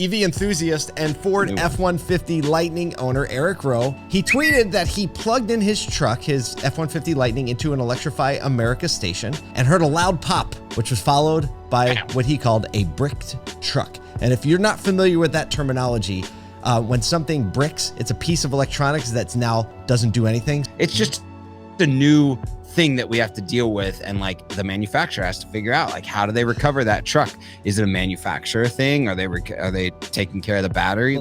EV enthusiast and Ford F-150 Lightning owner Eric Rowe, he tweeted that he plugged in his truck, his F-150 Lightning, into an Electrify America station and heard a loud pop, which was followed by what he called a bricked truck. And if you're not familiar with that terminology, when something bricks, it's a piece of electronics that's now doesn't do anything. It's just a new thing that we have to deal with, and like the manufacturer has to figure out, like, how do they recover that truck? Is it a manufacturer thing? Are they taking care of the battery?